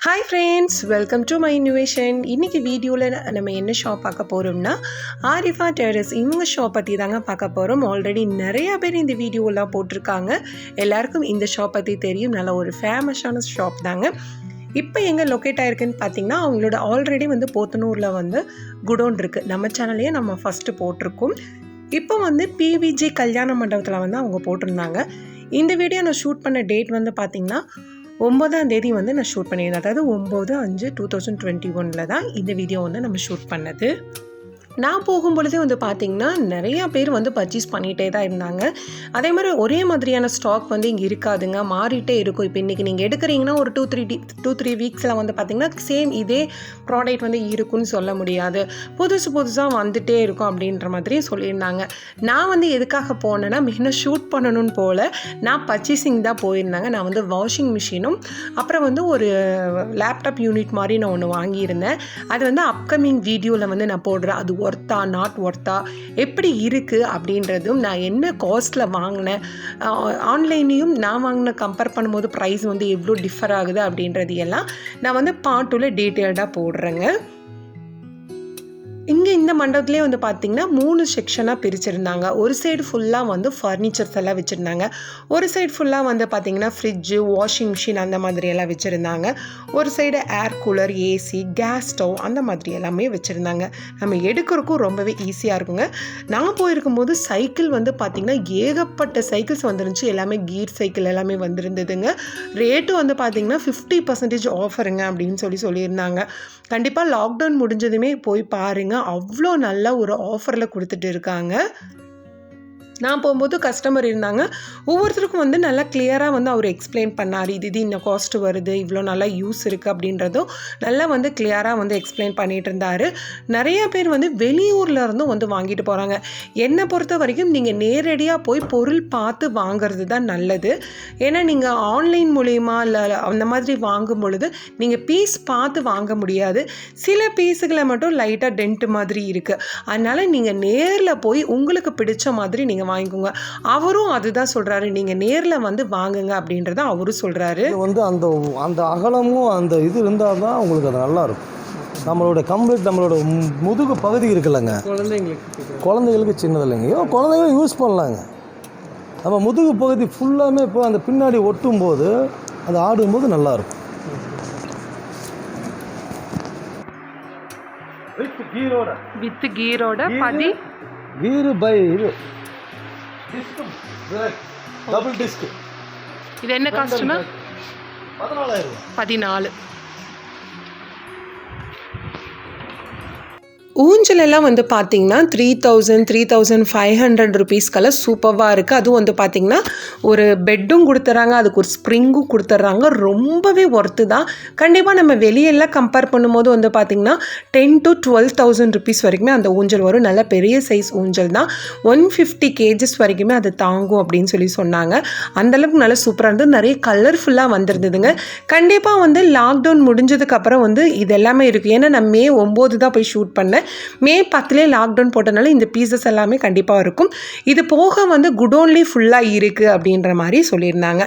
Hi friends, welcome to my innovation. இன்னைக்கு வீடியோல நம்ம என்ன ஷாப் பார்க்க போறோம்னா ARIFAA டெரஸ் இவங்க ஷாப் பத்தி தாங்க பார்க்க போறோம். ஆல்ரெடி நிறைய பேர் இந்த வீடியோலாம் போட்டிருக்காங்க. எல்லாருக்கும் இந்த ஷாப் பத்தி தெரியும். நல்ல ஒரு ஃபேமஸான ஷாப் தாங்க. இப்போ எங்கே லொக்கேட் ஆயிருக்குன்னு பார்த்தீங்கன்னா அவங்களோட ஆல்ரெடி வந்து போத்தனூரில் வந்து குடோன் இருக்குது. நம்ம சேனல்லையே நம்ம ஃபஸ்ட்டு போட்டிருக்கோம். இப்போ வந்து PVG கல்யாண மண்டபத்தில் வந்து அவங்க போட்டிருந்தாங்க. இந்த வீடியோ நான் ஷூட் பண்ண டேட் வந்து பார்த்திங்கன்னா 9ஆம் தேதி வந்து நான் ஷூட் பண்ணியிருந்தேன். அதாவது 9/5/2021 தான் இந்த வீடியோ வந்து நம்ம ஷூட் பண்ணது. நான் போகும்பொழுதே வந்து பார்த்திங்கன்னா நிறையா பேர் வந்து பர்ச்சேஸ் பண்ணிகிட்டே தான் இருந்தாங்க. அதே மாதிரி ஒரே மாதிரியான ஸ்டாக் வந்து இங்கே இருக்காதுங்க, மாறிட்டே இருக்கும். இப்போ இன்றைக்கி நீங்கள் எடுக்கிறீங்கன்னா ஒரு 2-3 வீக்ஸில் வந்து பார்த்திங்கன்னா சேம் இதே ப்ராடக்ட் வந்து இருக்குன்னு சொல்ல முடியாது. புதுசாக வந்துகிட்டே இருக்கும் அப்படின்ற மாதிரி சொல்லியிருந்தாங்க. நான் வந்து எதுக்காக போனேன்னா மெயினாக ஷூட் பண்ணணும்னு போல் நான் பர்ச்சேசிங் தான் போயிருந்தாங்க. நான் வந்து வாஷிங் மிஷினும் அப்புறம் வந்து ஒரு லேப்டாப் யூனிட் மாதிரி நான் ஒன்று வாங்கியிருந்தேன். அது வந்து அப்கமிங் வீடியோவில் வந்து நான் போடுறேன். அது ஒர்த்தா நாட் ஒர்த்தா எப்படி இருக்குது அப்படின்றதும், நான் என்ன காஸ்ட்டில் வாங்கினேன், ஆன்லைன்லேயும் நான் வாங்கின கம்பேர் பண்ணும்போது ப்ரைஸ் வந்து எவ்வளோ டிஃபர் ஆகுது அப்படின்றது எல்லாம் நான் வந்து பார்ட் 2ல டீட்டெயில்டாக போடுறேங்க. இங்கே இந்த மண்டபத்துலேயே வந்து பார்த்திங்கன்னா 3 செக்ஷனாக பிரிச்சுருந்தாங்க. ஒரு சைடு ஃபுல்லாக வந்து ஃபர்னிச்சர்ஸ் எல்லாம் வச்சுருந்தாங்க. ஒரு சைடு ஃபுல்லாக வந்து பார்த்திங்கன்னா ஃப்ரிட்ஜு, வாஷிங் மிஷின் அந்த மாதிரி எல்லாம் வச்சுருந்தாங்க. ஒரு side air cooler, AC, gas stove அந்த மாதிரி எல்லாமே வச்சுருந்தாங்க. நம்ம எடுக்கிறதுக்கும் ரொம்பவே ஈஸியாக இருக்குங்க. நான் போயிருக்கும்போது சைக்கிள் வந்து பார்த்திங்கன்னா ஏகப்பட்ட சைக்கிள்ஸ் வந்துருந்துச்சு. எல்லாமே கீர் சைக்கிள் எல்லாமே வந்துருந்ததுங்க. ரேட்டு வந்து பார்த்திங்கன்னா 50% ஆஃபருங்க அப்படின்னு சொல்லியிருந்தாங்க. கண்டிப்பாக லாக்டவுன் முடிஞ்சதுமே போய் பாருங்கள். அவ்வளோ நல்ல ஒரு ஆஃபரில் கொடுத்துட்டு இருக்காங்க. நான் போகும்போது கஸ்டமர் இருந்தாங்க. ஒவ்வொருத்தருக்கும் வந்து நல்லா கிளியராக வந்து அவர் எக்ஸ்பிளைன் பண்ணார். இது இந்த காஸ்ட் வருது, இவ்வளோ நல்லா யூஸ் இருக்குது அப்படின்றதும் நல்லா வந்து கிளியராக வந்து எக்ஸ்பிளைன் பண்ணிகிட்டு இருந்தார். நிறைய பேர் வந்து வெளியூரில் இருந்தும் வந்து வாங்கிட்டு போகிறாங்க. என்னை பொறுத்த வரைக்கும் நீங்கள் நேரடியாக போய் பொருள் பார்த்து வாங்கிறது தான் நல்லது. ஏன்னா நீங்கள் ஆன்லைன் மூலயமா இல்லை அந்த மாதிரி வாங்கும் பொழுது நீங்கள் பீஸ் பார்த்து வாங்க முடியாது. சில பீஸுகளை மட்டும் லைட்டாக டென்ட் மாதிரி இருக்குது. அதனால் நீங்கள் நேரில் போய் உங்களுக்கு பிடிச்ச மாதிரி நீங்கள் வாங்கிக்கோங்க. அவரும் அதுதான் சொல்றாரு, நீங்க நேர்ல வந்து வாங்குங்க அப்படின்றத அவரும் சொல்றாரு. வந்து அந்த அகலமும் அந்த இது இருந்தால் தான் உங்களுக்கு அது நல்லா இருக்கும். நம்மளோட கம்ப்ளீட் நம்மளோட முதுகு பகுதி இருக்குல்லங்க, குழந்தைகளுக்கு சின்னது இல்லைங்க, குழந்தைகளும் யூஸ் பண்ணலாங்க. நம்ம முதுகு பகுதி ஃபுல்லாமே இப்போ அந்த பின்னாடி ஒட்டும் போது அது ஆடும்போது நல்லாயிருக்கும். வித் கீரோட கீரு பை இது டபுள் டிஸ்க். இது என்ன காஸ்ட்னா 14. ஊஞ்சலெல்லாம் வந்து பார்த்திங்கன்னா 3,500 ருபீஸ்க்கெல்லாம் சூப்பராக இருக்குது. அதுவும் வந்து பார்த்திங்கன்னா ஒரு பெட்டும் கொடுத்துட்றாங்க, அதுக்கு ஒரு ஸ்ப்ரிங்கும் கொடுத்துட்றாங்க. ரொம்பவே ஒர்த்து தான். கண்டிப்பாக நம்ம வெளியெல்லாம் கம்பேர் பண்ணும்போது வந்து பார்த்திங்கன்னா 10,000 to 12,000 ருபீஸ் வரைக்குமே அந்த ஊஞ்சல் வரும். நல்ல பெரிய சைஸ் ஊஞ்சல் தான். 150 kgs வரைக்குமே அது தாங்கும் அப்படின்னு சொன்னாங்க. அந்தளவுக்கு நல்லா சூப்பராக இருந்தது. நிறைய கலர்ஃபுல்லாக வந்துருந்ததுங்க. கண்டிப்பாக வந்து லாக்டவுன் முடிஞ்சதுக்கப்புறம் வந்து இது எல்லாமே இருக்குது. ஏன்னா நான் May 9 தான் போய் ஷூட் பண்ணேன். May 10 லாக்டவுன் போட்டனால இந்த பீசஸ் எல்லாமே கண்டிப்பாக இருக்கும். இது போக வந்து குடோன்லேயே ஃபுல்லாக இருக்குது அப்படின்ற மாதிரி சொல்லியிருந்தாங்க.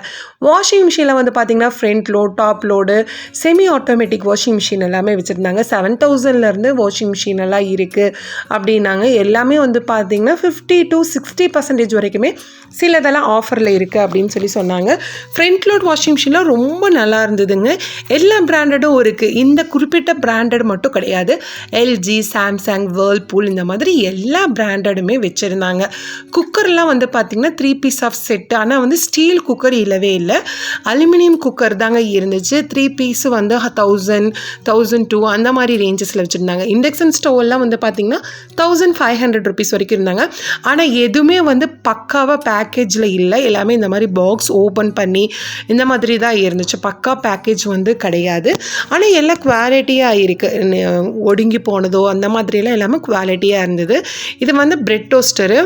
வாஷிங் மிஷினில் வந்து பார்த்திங்கன்னா front load, top load, semi automatic washing machine எல்லாமே வச்சுருந்தாங்க. 7,000லேருந்து வாஷிங் மிஷின் எல்லாம் இருக்குது அப்படின்னாங்க. எல்லாமே வந்து பார்த்திங்கன்னா 50 to 60% வரைக்குமே சிலதெல்லாம் ஆஃபரில் இருக்குது அப்படின்னு சொன்னாங்க. ஃப்ரண்ட் லோட் வாஷிங் மிஷின்லாம் ரொம்ப நல்லா இருந்ததுங்க. எல்லா பிராண்டடும் இருக்குது. இந்த குறிப்பிட்ட பிராண்டட் மட்டும் கிடையாது. LG, சாம்சங், வேர்ல்பூல் இந்த மாதிரி எல்லா பிராண்டடுமே வச்சுருந்தாங்க. குக்கர்லாம் வந்து பார்த்திங்கன்னா 3 பீஸ் ஆஃப் செட்டு. ஆனால் வந்து ஸ்டீல் குக்கர் இல்லவே இல்லை, அலுமினியம் குக்கர் தாங்க இருந்துச்சு. 3 பீஸு வந்து 1000, 1002 அந்த மாதிரி ரேஞ்சஸில் வச்சுருந்தாங்க. இண்டக்ஷன் ஸ்டவ் எல்லாம் வந்து பார்த்திங்கன்னா 1,500 ருபீஸ் வரைக்கும் இருந்தாங்க. ஆனால் எதுவுமே வந்து பக்காவாக பேக்கேஜில் இல்லை. எல்லாமே இந்த மாதிரி பாக்ஸ் ஓப்பன் பண்ணி இந்த மாதிரி தான் இருந்துச்சு. பக்கா பேக்கேஜ் வந்து கிடையாது. ஆனால் எல்லாம் குவாலிட்டியாக இருக்குது. ஒடுங்கி போனதோ அந்த மாதிரியெல்லாம் எல்லாமே குவாலிட்டியாக இருந்தது. இது வந்து பிரெட் டோஸ்டரு.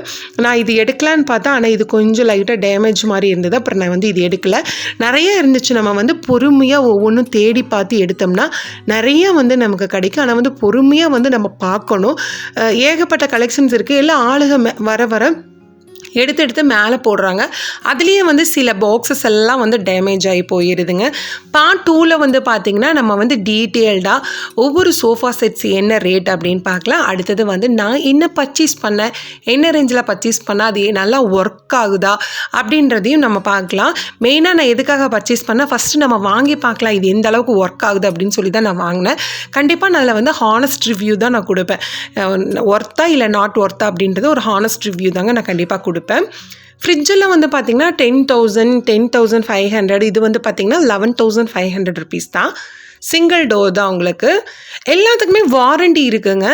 நான் இது எடுக்கலான்னு பார்த்தா, ஆனால் இது கொஞ்சம் லைட்டாக டேமேஜ் மாதிரி இருந்தது. அப்புறம் நான் வந்து இது எடுக்கலை. நிறைய இருந்துச்சு. நம்ம வந்து பொறுமையாக ஒவ்வொன்றும் தேடி பார்த்து எடுத்தோம்னா நிறைய வந்து நமக்கு கிடைக்கும். ஆனால் வந்து பொறுமையாக வந்து நம்ம பார்க்கணும். ஏகப்பட்ட கலெக்ஷன்ஸ் இருக்குது. எல்லாம் ஆளுக வர எடுத்து மேலே போடுறாங்க. அதுலேயே வந்து சில பாக்ஸஸ் எல்லாம் வந்து டேமேஜ் ஆகி போயிடுதுங்க. பார்ட் 2ல் வந்து பார்த்திங்கன்னா நம்ம வந்து டீட்டெயில்டாக ஒவ்வொரு சோஃபா செட்ஸ் என்ன ரேட் அப்படின்னு பார்க்கலாம். அடுத்தது வந்து நான் என்ன பர்ச்சேஸ் பண்ணேன், என்ன ரேஞ்சில் பர்ச்சேஸ் பண்ணால் அது நல்லா ஒர்க் ஆகுதா அப்படின்றதையும் நம்ம பார்க்கலாம். மெயினாக நான் எதுக்காக பர்ச்சேஸ் பண்ணேன், ஃபஸ்ட்டு நம்ம வாங்கி பார்க்கலாம் இது எந்த அளவுக்கு ஒர்க் ஆகுது அப்படின்னு சொல்லி தான் நான் வாங்கினேன். கண்டிப்பாக நான் அதில் வந்து ஹானஸ்ட் ரிவ்யூ தான் நான் கொடுப்பேன். ஒர்த்தா இல்லை நாட் ஒர்த்தா அப்படின்றது ஒரு ஹானஸ்ட் ரிவ்யூ தாங்க நான் கண்டிப்பாக கொடுப்பேன். ஃப்ரிட்ஜில் வந்து பார்த்திங்கன்னா 10,000 10,500 இது வந்து பார்த்திங்கன்னா 11,500 ருபீஸ் தான். சிங்கிள் டோர் தான் உங்களுக்கு. எல்லாத்துக்குமே வாரண்டி இருக்குங்க.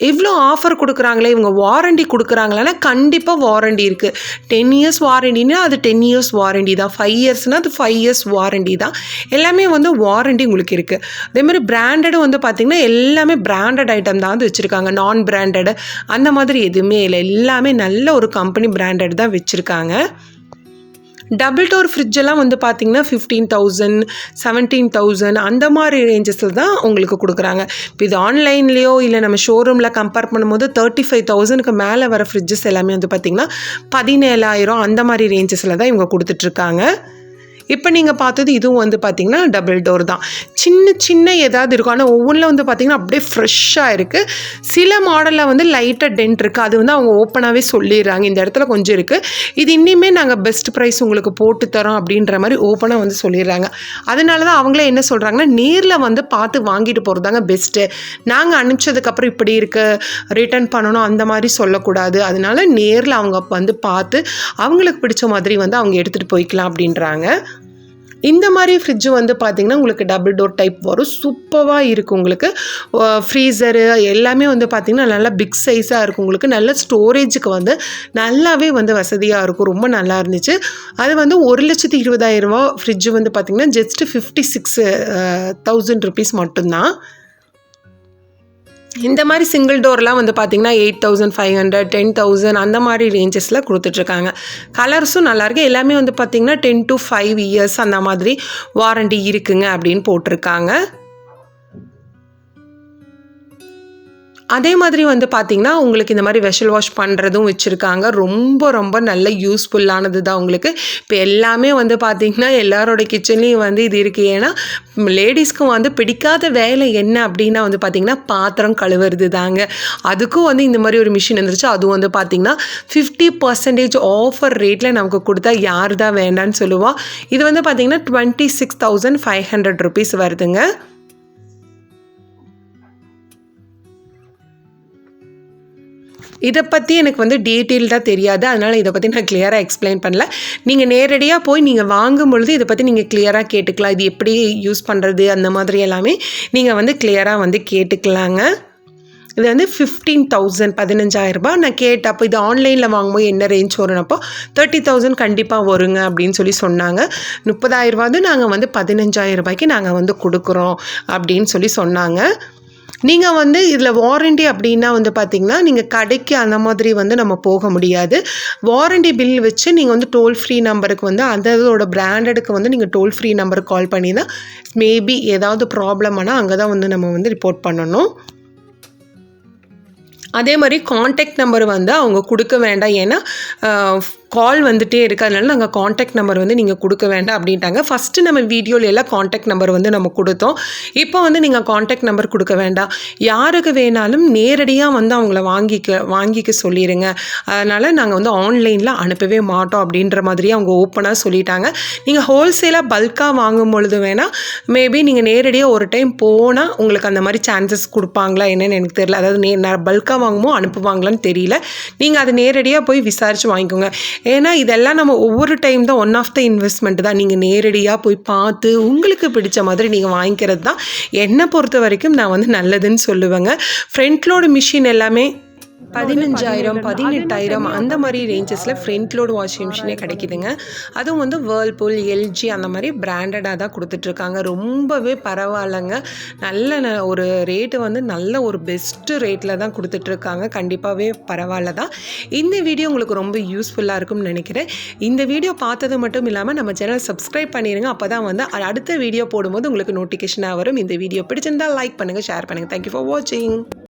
இவ்வளோ ஆஃபர் கொடுக்குறாங்களே, இவங்க வாரண்டி கொடுக்குறாங்களான்னா கண்டிப்பாக வாரண்டி இருக்குது. 10 இயர்ஸ் வாரண்டினா அது 10 இயர்ஸ் வாரண்டி தான், 5 இயர்ஸ்னால் அது 5 இயர்ஸ் வாரண்டி தான். எல்லாமே வந்து வாரண்டி உங்களுக்கு இருக்குது. அதேமாதிரி பிராண்டடும் வந்து பார்த்திங்கன்னா எல்லாமே பிராண்டட் ஐட்டம் தான் வந்து வச்சுருக்காங்க. நான் பிராண்டடு அந்த மாதிரி எதுவுமே இல்லை. எல்லாமே நல்ல ஒரு கம்பெனி பிராண்டட் தான் வச்சுருக்காங்க. டபுள் டோர் ஃப்ரிட்ஜெல்லாம் வந்து பார்த்திங்கன்னா 15,000 17,000 அந்த மாதிரி ரேஞ்சஸில் தான் உங்களுக்கு கொடுக்குறாங்க. இப்போ இது ஆன்லைன்லேயோ இல்லை நம்ம ஷோரூமில் கம்பேர் பண்ணும்போது 35,000க்கு மேலே வர ஃப்ரிட்ஜஸ் எல்லாமே வந்து பார்த்திங்கன்னா 17,000 அந்த மாதிரி ரேஞ்சஸில் தான் இவங்க கொடுத்துட்ருக்காங்க. இப்போ நீங்கள் பார்த்தது இதுவும் வந்து பார்த்திங்கன்னா டபுள் டோர் தான். சின்ன ஏதாவது இருக்கும், ஆனால் ஒவ்வொன்றில் வந்து பார்த்திங்கன்னா அப்படியே ஃப்ரெஷ்ஷாக இருக்குது. சில மாடலில் வந்து லைட்டாக டென்ட் இருக்குது, அது வந்து அவங்க ஓப்பனாகவே சொல்லிடுறாங்க இந்த இடத்துல கொஞ்சம் இருக்குது, இது இன்னுமே நாங்கள் பெஸ்ட் ப்ரைஸ் உங்களுக்கு போட்டு தரோம் அப்படின்ற மாதிரி ஓப்பனாக வந்து சொல்லிடுறாங்க. அதனால தான் அவங்களே என்ன சொல்கிறாங்கன்னா நேரில் வந்து பார்த்து வாங்கிட்டு போகிறதாங்க பெஸ்ட்டு. நாங்கள் அனுப்பிச்சதுக்கப்புறம் இப்படி இருக்குது ரிட்டர்ன் பண்ணணும் அந்த மாதிரி சொல்லக்கூடாது. அதனால நேரில் அவங்க வந்து பார்த்து அவங்களுக்கு பிடிச்ச மாதிரி வந்து அவங்க எடுத்துகிட்டு போய்க்கலாம் அப்படின்றாங்க. இந்த மாதிரி ஃப்ரிட்ஜு வந்து பார்த்திங்கன்னா உங்களுக்கு டபுள் டோர் டைப் வரும். சூப்பராக இருக்குது. உங்களுக்கு ஃப்ரீசரு எல்லாமே வந்து பார்த்திங்கன்னா நல்லா பிக் சைஸாக இருக்கும். உங்களுக்கு நல்ல ஸ்டோரேஜுக்கு வந்து நல்லாவே வந்து வசதியாக இருக்கும். ரொம்ப நல்லா இருந்துச்சு. அது வந்து 1,20,000 ரூபா ஃப்ரிட்ஜு வந்து பார்த்திங்கன்னா ஜஸ்ட் 56,000 ருபீஸ் மட்டும்தான். இந்த மாதிரி சிங்கிள் டோர்லாம் வந்து பார்த்திங்கன்னா 8,500 10,000 அந்த மாதிரி ரேஞ்சஸில் கொடுத்துட்ருக்காங்க. கலர்ஸும் நல்லாயிருக்கு. எல்லாமே வந்து பார்த்திங்கன்னா 10 to 5 இயர்ஸ் அந்த மாதிரி வாரண்டி இருக்குங்க அப்படின்னு போட்டிருக்காங்க. அதே மாதிரி வந்து பார்த்திங்கன்னா உங்களுக்கு இந்த மாதிரி வெஷல் வாஷ் பண்ணுறதும் வச்சுருக்காங்க. ரொம்ப நல்ல யூஸ்ஃபுல்லானது தான் உங்களுக்கு. இப்போ எல்லாமே வந்து பார்த்திங்கன்னா எல்லாரோட கிச்சன்லேயும் வந்து இது இருக்குது. ஏன்னா லேடிஸ்க்கும் வந்து பிடிக்காத வேலை என்ன அப்படின்னா வந்து பார்த்திங்கன்னா பாத்திரம் கழுவுறது தாங்க. அதுக்கும் வந்து இந்த மாதிரி ஒரு மிஷின் வந்துருச்சு. அதுவும் வந்து பார்த்திங்கன்னா 50% ஆஃபர் ரேட்டில் நமக்கு கொடுத்தா யார் தான் வேண்டான்னு சொல்லுவா. இது வந்து பார்த்திங்கன்னா 26,500 ருபீஸ் வருதுங்க. இதை பற்றி எனக்கு வந்து டீட்டெயில்டாக தெரியாது, அதனால் இதை பற்றி நான் கிளியராக எக்ஸ்பிளைன் பண்ணல. நீங்கள் நேரடியாக போய் நீங்கள் வாங்கும் பொழுது இதை பற்றி நீங்கள் கிளியராக கேட்டுக்கலாம். இது எப்படி யூஸ் பண்ணுறது அந்த மாதிரி எல்லாமே நீங்கள் வந்து கிளியராக வந்து கேட்டுக்கலாங்க. இது வந்து 15,000 15,000 ரூபாய் நான் கேட்டேன். அப்போ இது ஆன்லைனில் வாங்கும்போது என்ன ரேஞ்ச் வரும்னப்போ 30,000 கண்டிப்பாக வருங்க அப்படின்னு சொல்லி சொன்னாங்க. 30,000 ரூபா வந்து நாங்கள் வந்து 15,000 ரூபாய்க்கு நாங்கள் வந்து கொடுக்குறோம் அப்படின்னு சொல்லி சொன்னாங்க. நீங்கள் வந்து இதில் வாரண்டி அப்படின்னா வந்து பார்த்திங்கன்னா நீங்கள் கடைக்கு அந்த மாதிரி வந்து நம்ம போக முடியாது. வாரண்டி பில் வச்சு நீங்கள் வந்து டோல் ஃப்ரீ நம்பருக்கு வந்து அதோட பிராண்டடுக்கு வந்து நீங்கள் டோல் ஃப்ரீ நம்பருக்கு கால் பண்ணி தான் மேபி ஏதாவது ப்ராப்ளம் ஆனால் அங்கே தான் வந்து நம்ம வந்து ரிப்போர்ட் பண்ணணும். அதே மாதிரி காண்டாக்ட் நம்பர் வந்து அவங்க கொடுக்க வேண்டாம். ஏன்னா கால் வந்துகிட்டே இருக்குது, அதனால நாங்கள் காண்டாக்ட் நம்பர் வந்து நீங்கள் கொடுக்க வேண்டாம் அப்படின்ட்டாங்க. ஃபஸ்ட்டு நம்ம வீடியோவில் எல்லாம் காண்டாக்ட் நம்பர் வந்து நம்ம கொடுத்தோம். இப்போ வந்து நீங்கள் காண்டாக்ட் நம்பர் கொடுக்க வேண்டாம். யாருக்கு வேணாலும் நேரடியாக வந்து அவங்கள வாங்கிக்க சொல்லிடுங்க. அதனால் நாங்கள் வந்து ஆன்லைனில் அனுப்பவே மாட்டோம் அப்படின்ற மாதிரியே அவங்க ஓப்பனாக சொல்லிட்டாங்க. நீங்கள் ஹோல்சேலாக பல்காக வாங்கும் பொழுது வேணால் மேபி நீங்கள் நேரடியாக ஒரு டைம் போனால் உங்களுக்கு அந்த மாதிரி சான்சஸ் கொடுப்பாங்களா என்னென்னு எனக்கு தெரியல. அதாவது பல்காக வாங்குமோ அனுப்புவாங்களான்னு தெரியல. நீங்கள் அதை நேரடியாக போய் விசாரித்து வாங்கிக்கோங்க. ஏன்னா இதெல்லாம் நம்ம ஒவ்வொரு டைம் தான் ஒன் ஆஃப் த இன்வெஸ்ட்மெண்ட் தான். நீங்கள் நேரடியாக போய் பார்த்து உங்களுக்கு பிடிச்ச மாதிரி நீங்கள் வாங்கிக்கிறது தான் என்னை பொறுத்த வரைக்கும் நான் வந்து நல்லதுன்னு சொல்லுவேங்க. ஃப்ரண்ட் லோடு மிஷின் எல்லாமே 15,000 18,000 அந்த மாதிரி ரேஞ்சஸில் ஃப்ரண்ட் லோடு வாஷிங் மிஷினே கிடைக்குதுங்க. அதுவும் வந்து வேர்ல்பூல் எல்ஜி அந்த மாதிரி பிராண்டடாக தான் கொடுத்துட்ருக்காங்க. ரொம்பவே பரவாயில்லைங்க. நல்ல ஒரு ரேட்டு வந்து நல்ல ஒரு பெஸ்ட்டு ரேட்டில் தான் கொடுத்துட்ருக்காங்க. கண்டிப்பாகவே பரவாயில்ல தான். இந்த வீடியோ உங்களுக்கு ரொம்ப யூஸ்ஃபுல்லாக இருக்கும்னு நினைக்கிறேன். இந்த வீடியோ பார்த்தது மட்டும் இல்லாமல் நம்ம சேனல் சப்ஸ்கிரைப் பண்ணிடுங்க. அப்போ தான் வந்து அடுத்த வீடியோ போடும்போது உங்களுக்கு நோட்டிஃபிகேஷனாக வரும். இந்த வீடியோ பிடிச்சிருந்தால் லைக் பண்ணுங்கள், ஷேர் பண்ணுங்கள். தேங்க்யூ ஃபார் வாட்சிங்.